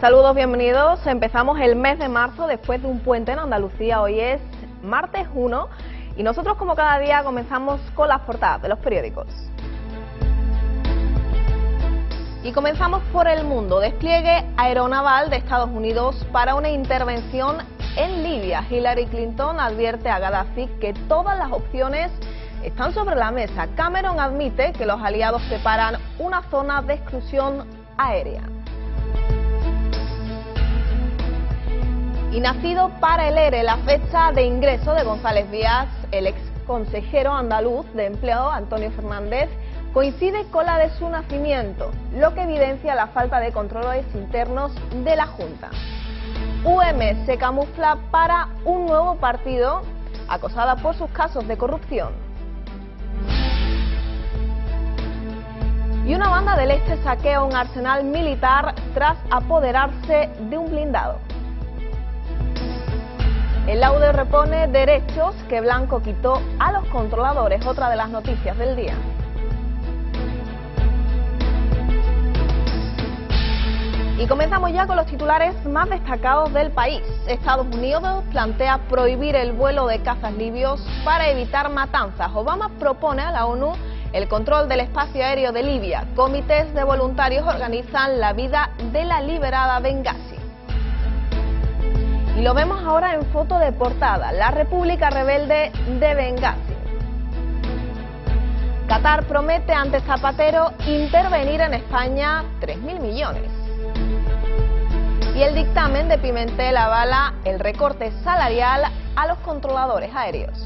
Saludos, bienvenidos. Empezamos el mes de marzo después de un puente en Andalucía. Hoy es martes 1 y nosotros, como cada día, comenzamos con las portadas de los periódicos. Y comenzamos por El Mundo. Despliegue aeronaval de Estados Unidos para una intervención en Libia. Hillary Clinton advierte a Gaddafi que todas las opciones están sobre la mesa. Cameron admite que los aliados preparan una zona de exclusión aérea. Y nacido para el ERE, la fecha de ingreso de González Díaz, el ex consejero andaluz de Empleo, Antonio Fernández, coincide con la de su nacimiento, lo que evidencia la falta de controles internos de la Junta. UM se camufla para un nuevo partido, acosada por sus casos de corrupción. Y una banda del Este saquea un arsenal militar tras apoderarse de un blindado. El Laude repone derechos que Blanco quitó a los controladores, otra de las noticias del día. Y comenzamos ya con los titulares más destacados del país. Estados Unidos plantea prohibir el vuelo de cazas libios para evitar matanzas. Obama propone a la ONU el control del espacio aéreo de Libia. Comités de voluntarios organizan la vida de la liberada Benghazi. Y lo vemos ahora en foto de portada, la República Rebelde de Benghazi. Qatar promete ante Zapatero intervenir en España 3.000 millones. Y el dictamen de Pimentel avala el recorte salarial a los controladores aéreos.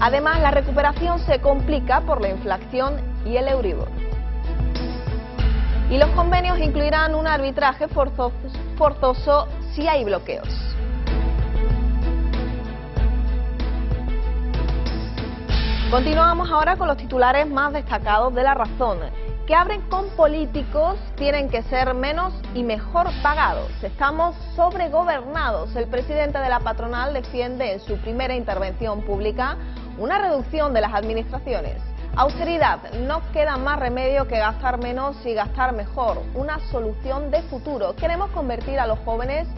Además, la recuperación se complica por la inflación y el Euribor. Y los convenios incluirán un arbitraje forzoso si hay bloqueos. Continuamos ahora con los titulares más destacados de La Razón, que abren con políticos tienen que ser menos y mejor pagados. Estamos sobregobernados. El presidente de la patronal defiende en su primera intervención pública una reducción de las administraciones. Austeridad, no queda más remedio que gastar menos y gastar mejor. Una solución de futuro. Queremos convertir a los jóvenes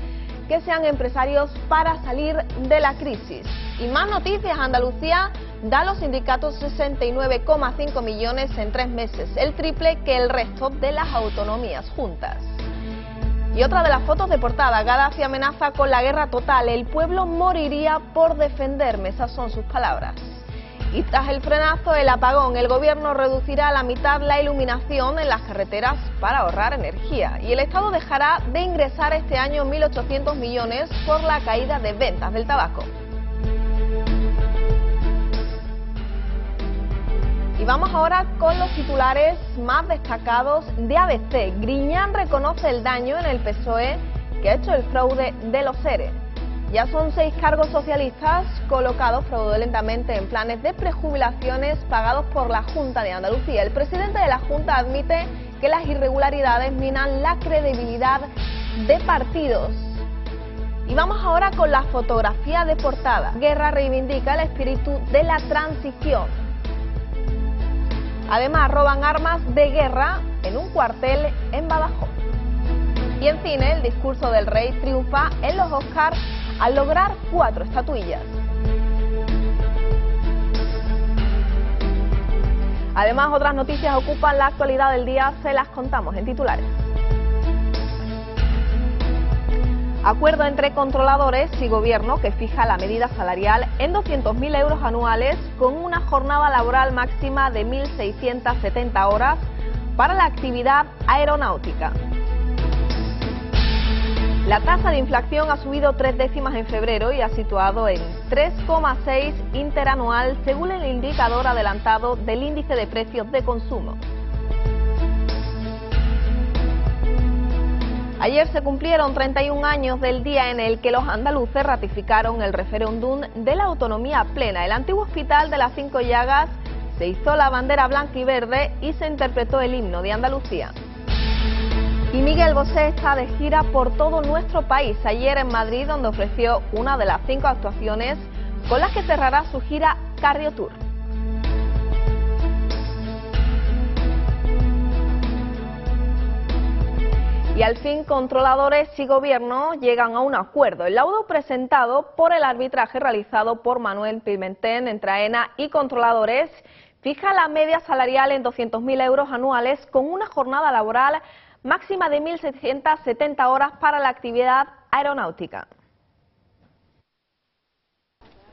que sean empresarios para salir de la crisis. Y más noticias, Andalucía da a los sindicatos 69,5 millones en 3 meses, el triple que el resto de las autonomías juntas. Y otra de las fotos de portada, Gaddafi amenaza con la guerra total, el pueblo moriría por defenderme, esas son sus palabras. Y tras el frenazo, el apagón, el gobierno reducirá a la mitad la iluminación en las carreteras para ahorrar energía. Y el Estado dejará de ingresar este año 1.800 millones por la caída de ventas del tabaco. Y vamos ahora con los titulares más destacados de ABC. Griñán reconoce el daño en el PSOE que ha hecho el fraude de los ERE. Ya son 6 cargos socialistas colocados fraudulentamente en planes de prejubilaciones pagados por la Junta de Andalucía. El presidente de la Junta admite que las irregularidades minan la credibilidad de partidos. Y vamos ahora con la fotografía de portada. Guerra reivindica el espíritu de la transición. Además, roban armas de guerra en un cuartel en Badajoz. Y en cine, el discurso del rey triunfa en los Oscars al lograr 4 estatuillas. Además, otras noticias ocupan la actualidad del día, se las contamos en titulares. Acuerdo entre controladores y gobierno que fija la medida salarial en 200.000 euros anuales con una jornada laboral máxima de 1.670 horas para la actividad aeronáutica. La tasa de inflación ha subido 3 décimas en febrero y ha situado en 3,6 interanual según el indicador adelantado del índice de precios de consumo. Ayer se cumplieron 31 años del día en el que los andaluces ratificaron el referéndum de la autonomía plena. El antiguo hospital de las 5 Llagas se izó la bandera blanca y verde y se interpretó el himno de Andalucía. Y Miguel Bosé está de gira por todo nuestro país. Ayer en Madrid, donde ofreció una de las 5 actuaciones con las que cerrará su gira Cardio Tour. Y al fin, controladores y gobierno llegan a un acuerdo. El laudo presentado por el arbitraje realizado por Manuel Pimentel entre AENA y controladores fija la media salarial en 200.000 euros anuales con una jornada laboral máxima de 1.670 horas para la actividad aeronáutica.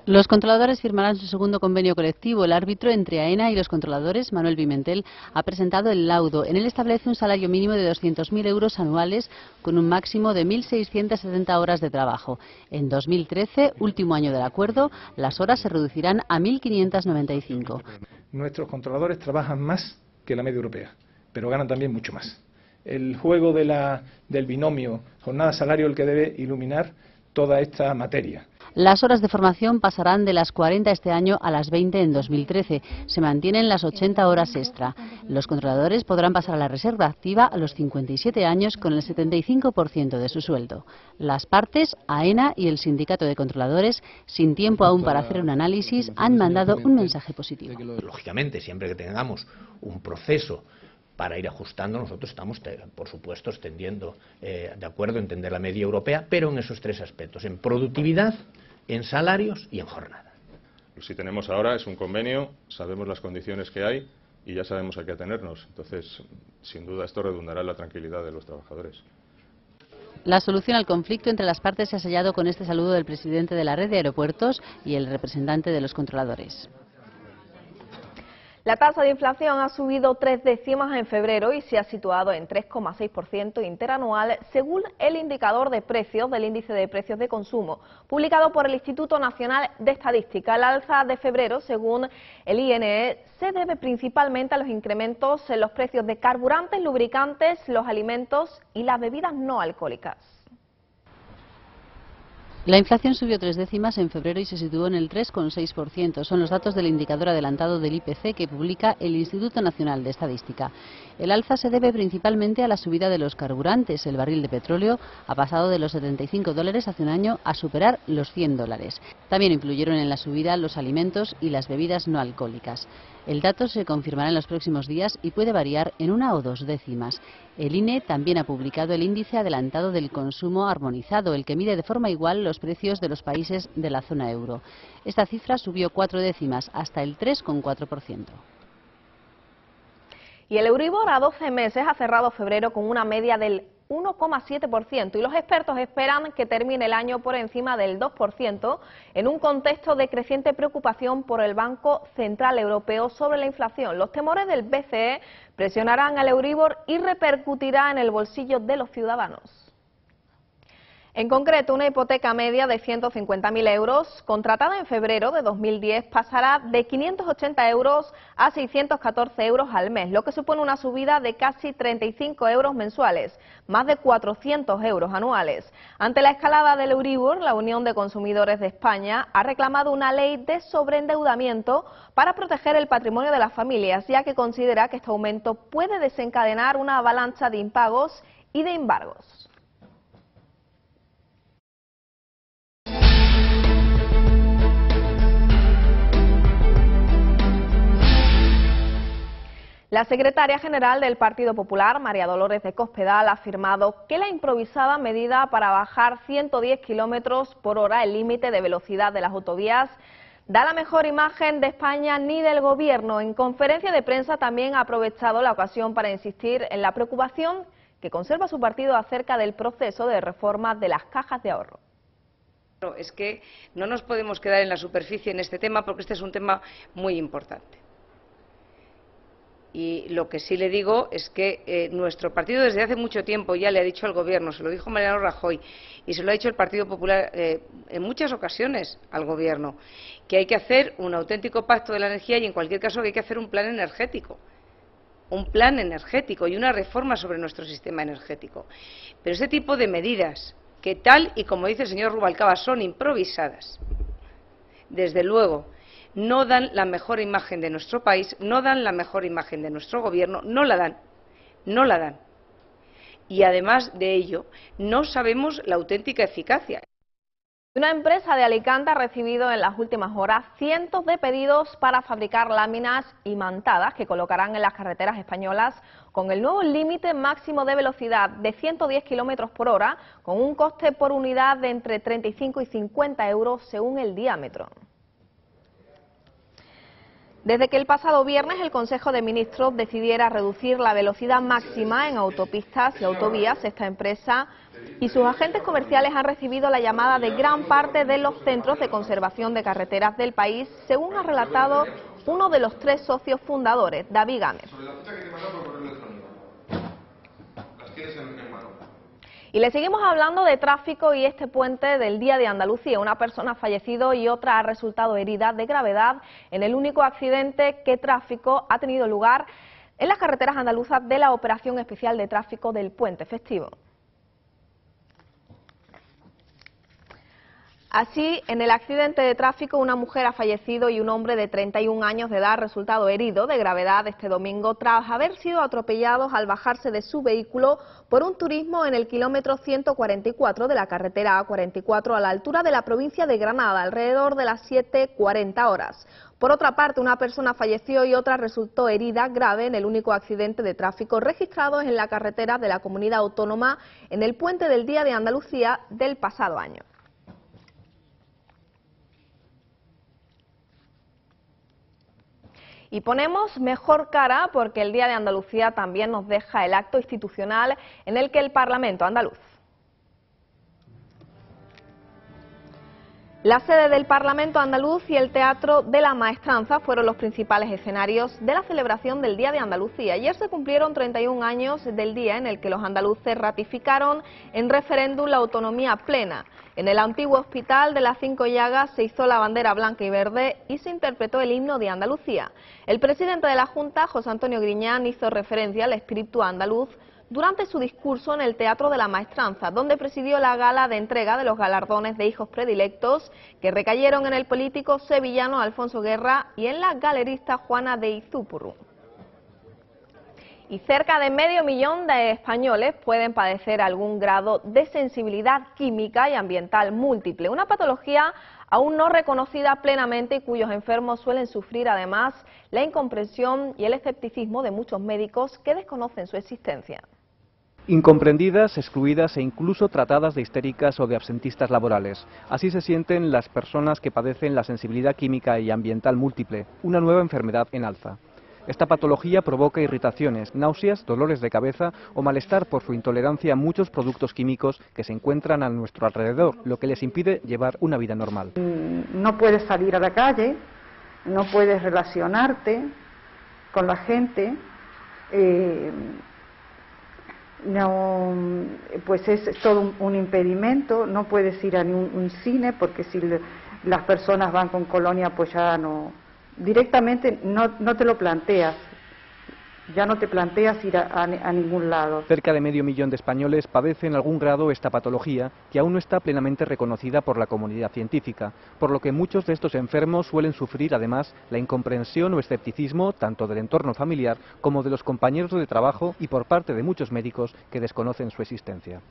Los controladores firmarán su segundo convenio colectivo. El árbitro entre AENA y los controladores, Manuel Pimentel, ha presentado el laudo. En él establece un salario mínimo de 200.000 euros anuales con un máximo de 1.670 horas de trabajo. En 2013, último año del acuerdo, las horas se reducirán a 1.595. Nuestros controladores trabajan más que la media europea, pero ganan también mucho más. El juego del binomio jornada-salario es el que debe iluminar toda esta materia. Las horas de formación pasarán de las 40 este año a las 20 en 2013. Se mantienen las 80 horas extra. Los controladores podrán pasar a la reserva activa a los 57 años con el 75% de su sueldo. Las partes, AENA y el sindicato de controladores, sin tiempo aún para hacer un análisis, han mandado un mensaje positivo. Lógicamente, siempre que tengamos un proceso para ir ajustando, nosotros estamos, por supuesto, extendiendo, de acuerdo, entender la media europea, pero en esos tres aspectos, en productividad, en salarios y en jornada. Lo que sí tenemos ahora es un convenio, sabemos las condiciones que hay y ya sabemos a qué atenernos. Entonces, sin duda, esto redundará en la tranquilidad de los trabajadores. La solución al conflicto entre las partes se ha sellado con este saludo del presidente de la red de aeropuertos y el representante de los controladores. La tasa de inflación ha subido 3 décimas en febrero y se ha situado en 3,6% interanual, según el indicador de precios del índice de precios de consumo, publicado por el Instituto Nacional de Estadística. El alza de febrero, según el INE, se debe principalmente a los incrementos en los precios de carburantes, lubricantes, los alimentos y las bebidas no alcohólicas. La inflación subió 3 décimas en febrero y se situó en el 3,6%. Son los datos del indicador adelantado del IPC que publica el Instituto Nacional de Estadística. El alza se debe principalmente a la subida de los carburantes. El barril de petróleo ha pasado de los $75 hace un año a superar los $100. También influyeron en la subida los alimentos y las bebidas no alcohólicas. El dato se confirmará en los próximos días y puede variar en 1 o 2 décimas. El INE también ha publicado el índice adelantado del consumo armonizado, el que mide de forma igual los precios de los países de la zona euro. Esta cifra subió 4 décimas, hasta el 3,4%. Y el Euribor a 12 meses ha cerrado febrero con una media del 1,7% y los expertos esperan que termine el año por encima del 2% en un contexto de creciente preocupación por el Banco Central Europeo sobre la inflación. Los temores del BCE presionarán al Euribor y repercutirá en el bolsillo de los ciudadanos. En concreto, una hipoteca media de 150.000 euros, contratada en febrero de 2010, pasará de 580 euros a 614 euros al mes, lo que supone una subida de casi 35 euros mensuales, más de 400 euros anuales. Ante la escalada del Euribor, la Unión de Consumidores de España ha reclamado una ley de sobreendeudamiento para proteger el patrimonio de las familias, ya que considera que este aumento puede desencadenar una avalancha de impagos y de embargos. La secretaria general del Partido Popular, María Dolores de Cospedal, ha afirmado que la improvisada medida para bajar 110 kilómetros por hora el límite de velocidad de las autovías da la mejor imagen de España ni del Gobierno. En conferencia de prensa también ha aprovechado la ocasión para insistir en la preocupación que conserva su partido acerca del proceso de reforma de las cajas de ahorro. Es que no nos podemos quedar en la superficie en este tema porque este es un tema muy importante. Y lo que sí le digo es que nuestro partido desde hace mucho tiempo ya le ha dicho al Gobierno, se lo dijo Mariano Rajoy y se lo ha dicho el Partido Popular en muchas ocasiones al Gobierno, que hay que hacer un auténtico pacto de la energía y en cualquier caso que hay que hacer un plan energético y una reforma sobre nuestro sistema energético. Pero ese tipo de medidas que tal y como dice el señor Rubalcaba son improvisadas, desde luego no dan la mejor imagen de nuestro país, no dan la mejor imagen de nuestro Gobierno, no la dan. Y además de ello, no sabemos la auténtica eficacia. Una empresa de Alicante ha recibido en las últimas horas cientos de pedidos para fabricar láminas imantadas que colocarán en las carreteras españolas con el nuevo límite máximo de velocidad de 110 km por hora, con un coste por unidad de entre 35 y 50 euros según el diámetro. Desde que el pasado viernes el Consejo de Ministros decidiera reducir la velocidad máxima en autopistas y autovías, esta empresa y sus agentes comerciales han recibido la llamada de gran parte de los centros de conservación de carreteras del país, según ha relatado uno de los 3 socios fundadores, David Gámez. Y le seguimos hablando de tráfico y este puente del Día de Andalucía. Una persona ha fallecido y otra ha resultado herida de gravedad en el único accidente que tráfico ha tenido lugar en las carreteras andaluzas de la Operación Especial de Tráfico del Puente Festivo. Así, en el accidente de tráfico, una mujer ha fallecido y un hombre de 31 años de edad ha resultado herido de gravedad este domingo tras haber sido atropellados al bajarse de su vehículo por un turismo en el kilómetro 144 de la carretera A44 a la altura de la provincia de Granada, alrededor de las 7:40 horas. Por otra parte, una persona falleció y otra resultó herida grave en el único accidente de tráfico registrado en la carretera de la Comunidad Autónoma en el puente del Día de Andalucía del pasado año. Y ponemos mejor cara porque el Día de Andalucía también nos deja el acto institucional en el que el Parlamento andaluz. La sede del Parlamento andaluz y el Teatro de la Maestranza fueron los principales escenarios de la celebración del Día de Andalucía. Ayer se cumplieron 31 años del día en el que los andaluces ratificaron en referéndum la autonomía plena. En el antiguo Hospital de las Cinco Llagas se izó la bandera blanca y verde y se interpretó el himno de Andalucía. El presidente de la Junta, José Antonio Griñán, hizo referencia al espíritu andaluz durante su discurso en el Teatro de la Maestranza, donde presidió la gala de entrega de los galardones de hijos predilectos que recayeron en el político sevillano Alfonso Guerra y en la galerista Juana de Izúpuru. Y cerca de 500.000 de españoles pueden padecer algún grado de sensibilidad química y ambiental múltiple, una patología aún no reconocida plenamente y cuyos enfermos suelen sufrir además la incomprensión y el escepticismo de muchos médicos que desconocen su existencia. Incomprendidas, excluidas e incluso tratadas de histéricas o de absentistas laborales. Así se sienten las personas que padecen la sensibilidad química y ambiental múltiple, una nueva enfermedad en alza. Esta patología provoca irritaciones, náuseas, dolores de cabeza o malestar por su intolerancia a muchos productos químicos que se encuentran a nuestro alrededor, lo que les impide llevar una vida normal. No puedes salir a la calle, no puedes relacionarte con la gente, no, pues es todo un impedimento, no puedes ir a un cine porque si las personas van con colonia pues ya no, directamente no te lo planteas, ya no te planteas ir a ningún lado. Cerca de 500.000 de españoles padecen en algún grado esta patología que aún no está plenamente reconocida por la comunidad científica, por lo que muchos de estos enfermos suelen sufrir además la incomprensión o escepticismo tanto del entorno familiar como de los compañeros de trabajo y por parte de muchos médicos que desconocen su existencia.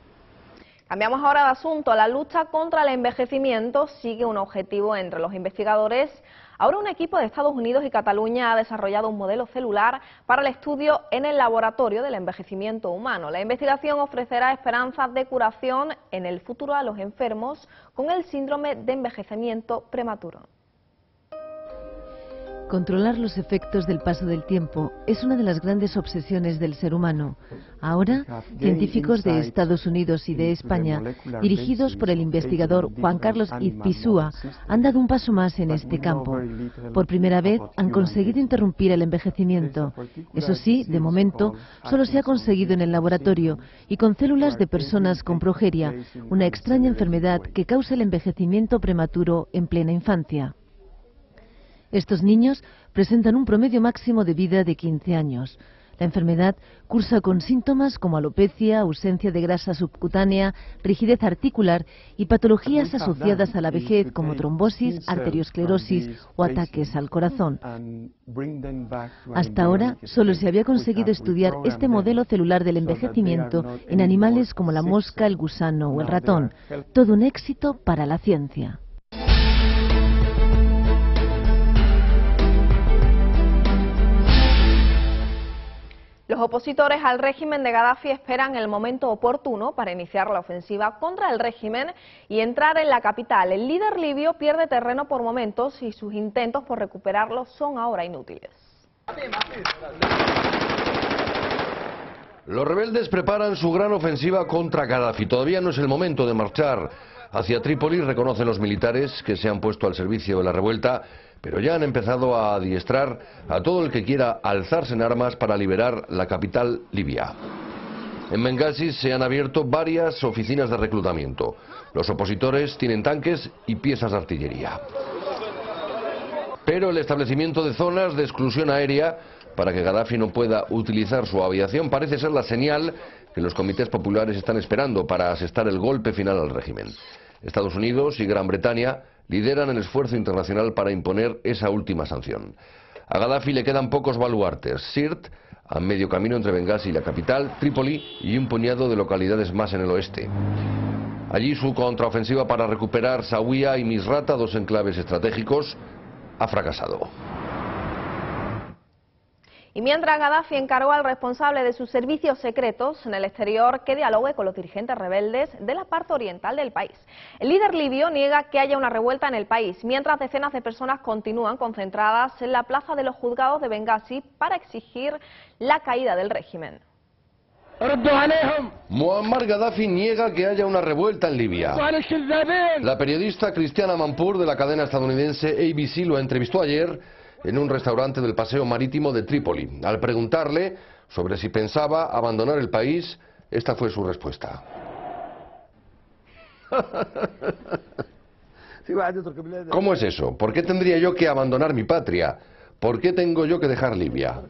Cambiamos ahora de asunto. La lucha contra el envejecimiento sigue un objetivo entre los investigadores. Ahora un equipo de Estados Unidos y Cataluña ha desarrollado un modelo celular para el estudio en el laboratorio del envejecimiento humano. La investigación ofrecerá esperanzas de curación en el futuro a los enfermos con el síndrome de envejecimiento prematuro. Controlar los efectos del paso del tiempo es una de las grandes obsesiones del ser humano. Ahora, científicos de Estados Unidos y de España, dirigidos por el investigador Juan Carlos Izpisua, han dado un paso más en este campo. Por primera vez han conseguido interrumpir el envejecimiento. Eso sí, de momento, solo se ha conseguido en el laboratorio y con células de personas con progeria, una extraña enfermedad que causa el envejecimiento prematuro en plena infancia. Estos niños presentan un promedio máximo de vida de 15 años. La enfermedad cursa con síntomas como alopecia, ausencia de grasa subcutánea, rigidez articular y patologías asociadas a la vejez como trombosis, arteriosclerosis o ataques al corazón. Hasta ahora solo se había conseguido estudiar este modelo celular del envejecimiento en animales como la mosca, el gusano o el ratón. Todo un éxito para la ciencia. Los opositores al régimen de Gadafi esperan el momento oportuno para iniciar la ofensiva contra el régimen y entrar en la capital. El líder libio pierde terreno por momentos y sus intentos por recuperarlo son ahora inútiles. Los rebeldes preparan su gran ofensiva contra Gadafi. Todavía no es el momento de marchar hacia Trípoli, reconocen los militares que se han puesto al servicio de la revuelta, pero ya han empezado a adiestrar a todo el que quiera alzarse en armas para liberar la capital libia. En Bengasi se han abierto varias oficinas de reclutamiento. Los opositores tienen tanques y piezas de artillería. Pero el establecimiento de zonas de exclusión aérea para que Gadafi no pueda utilizar su aviación parece ser la señal que los comités populares están esperando para asestar el golpe final al régimen. Estados Unidos y Gran Bretaña lideran el esfuerzo internacional para imponer esa última sanción. A Gadafi le quedan pocos baluartes: Sirte, a medio camino entre Bengasi y la capital, Trípoli y un puñado de localidades más en el oeste. Allí su contraofensiva para recuperar Zawiya y Misrata, dos enclaves estratégicos, ha fracasado. Y mientras Gadafi encargó al responsable de sus servicios secretos en el exterior que dialogue con los dirigentes rebeldes de la parte oriental del país. El líder libio niega que haya una revuelta en el país, mientras decenas de personas continúan concentradas en la plaza de los juzgados de Bengasi para exigir la caída del régimen. Muammar Gaddafi niega que haya una revuelta en Libia. La periodista Cristiana Manpour de la cadena estadounidense ABC lo entrevistó ayer en un restaurante del Paseo Marítimo de Trípoli. Al preguntarle sobre si pensaba abandonar el país, esta fue su respuesta. ¿Cómo es eso? ¿Por qué tendría yo que abandonar mi patria? ¿Por qué tengo yo que dejar Libia?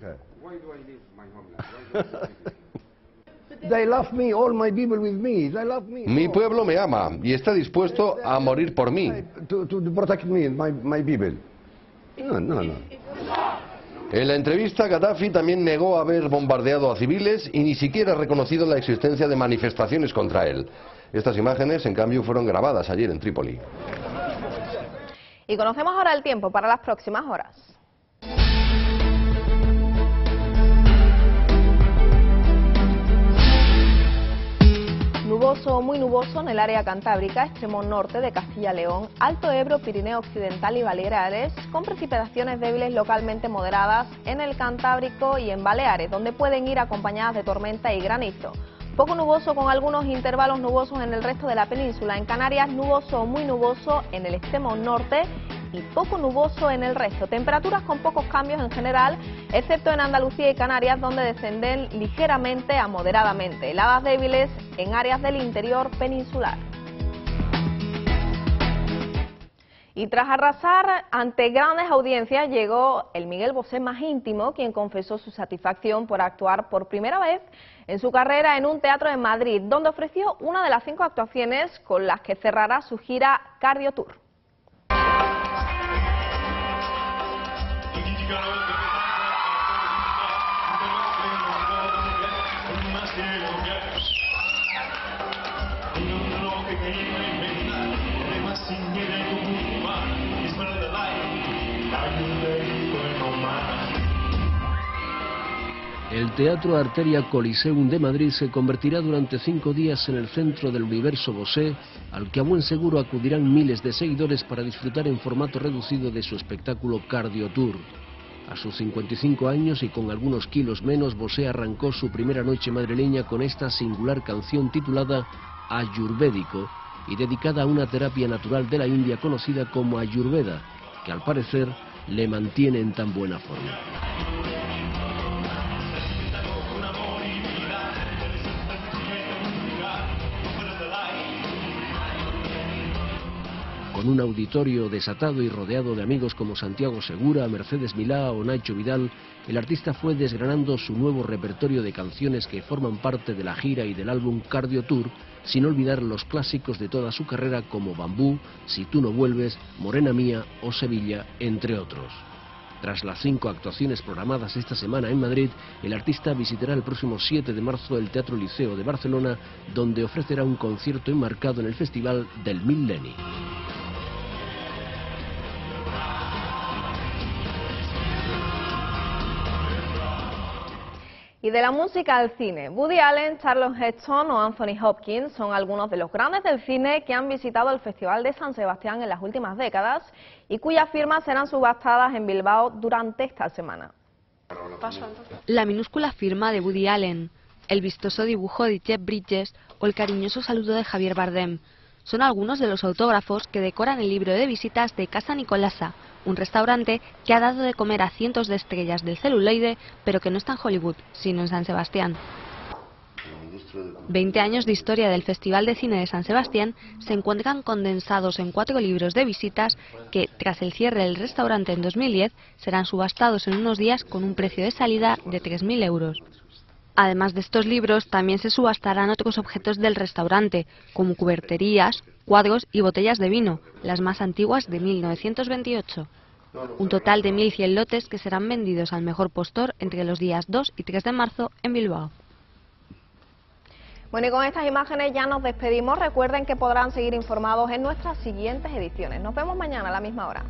Mi pueblo me ama y está dispuesto a morir por mí. No. En la entrevista, Gaddafi también negó haber bombardeado a civiles y ni siquiera ha reconocido la existencia de manifestaciones contra él. Estas imágenes, en cambio, fueron grabadas ayer en Trípoli. Y conocemos ahora el tiempo para las próximas horas. Nuboso o muy nuboso en el área cantábrica, extremo norte de Castilla-León, Alto Ebro, Pirineo Occidental y Baleares, con precipitaciones débiles localmente moderadas en el Cantábrico y en Baleares, donde pueden ir acompañadas de tormenta y granizo. Poco nuboso con algunos intervalos nubosos en el resto de la península. En Canarias, nuboso o muy nuboso en el extremo norte y poco nuboso en el resto. Temperaturas con pocos cambios en general, excepto en Andalucía y Canarias, donde descenden ligeramente a moderadamente. Heladas débiles en áreas del interior peninsular. Y tras arrasar ante grandes audiencias, llegó el Miguel Bosé más íntimo, quien confesó su satisfacción por actuar por primera vez en su carrera en un teatro en Madrid, donde ofreció una de las 5 actuaciones con las que cerrará su gira Cardio Tour. El Teatro Arteria Coliseum de Madrid se convertirá durante 5 días en el centro del universo Bosé, al que a buen seguro acudirán miles de seguidores para disfrutar en formato reducido de su espectáculo Cardio Tour. A sus 55 años y con algunos kilos menos, Bosé arrancó su primera noche madrileña con esta singular canción titulada Ayurvédico y dedicada a una terapia natural de la India conocida como Ayurveda, que al parecer le mantiene en tan buena forma. Con un auditorio desatado y rodeado de amigos como Santiago Segura, Mercedes Milá o Nacho Vidal, el artista fue desgranando su nuevo repertorio de canciones que forman parte de la gira y del álbum Cardio Tour, sin olvidar los clásicos de toda su carrera como Bambú, Si tú no vuelves, Morena Mía o Sevilla, entre otros. Tras las 5 actuaciones programadas esta semana en Madrid, el artista visitará el próximo 7 de marzo el Teatro Liceo de Barcelona, donde ofrecerá un concierto enmarcado en el Festival del Mil-Lenni. Y de la música al cine, Woody Allen, Charlton Heston o Anthony Hopkins son algunos de los grandes del cine que han visitado el Festival de San Sebastián en las últimas décadas y cuyas firmas serán subastadas en Bilbao durante esta semana. La minúscula firma de Woody Allen, el vistoso dibujo de Jeff Bridges o el cariñoso saludo de Javier Bardem son algunos de los autógrafos que decoran el libro de visitas de Casa Nicolasa, un restaurante que ha dado de comer a cientos de estrellas del celuloide, pero que no está en Hollywood, sino en San Sebastián. 20 años de historia del Festival de Cine de San Sebastián se encuentran condensados en 4 libros de visitas que, tras el cierre del restaurante en 2010, serán subastados en unos días con un precio de salida de 3.000 euros. Además de estos libros, también se subastarán otros objetos del restaurante, como cuberterías, cuadros y botellas de vino, las más antiguas de 1928. Un total de 1.100 lotes que serán vendidos al mejor postor entre los días 2 y 3 de marzo en Bilbao. Bueno, y con estas imágenes ya nos despedimos. Recuerden que podrán seguir informados en nuestras siguientes ediciones. Nos vemos mañana a la misma hora.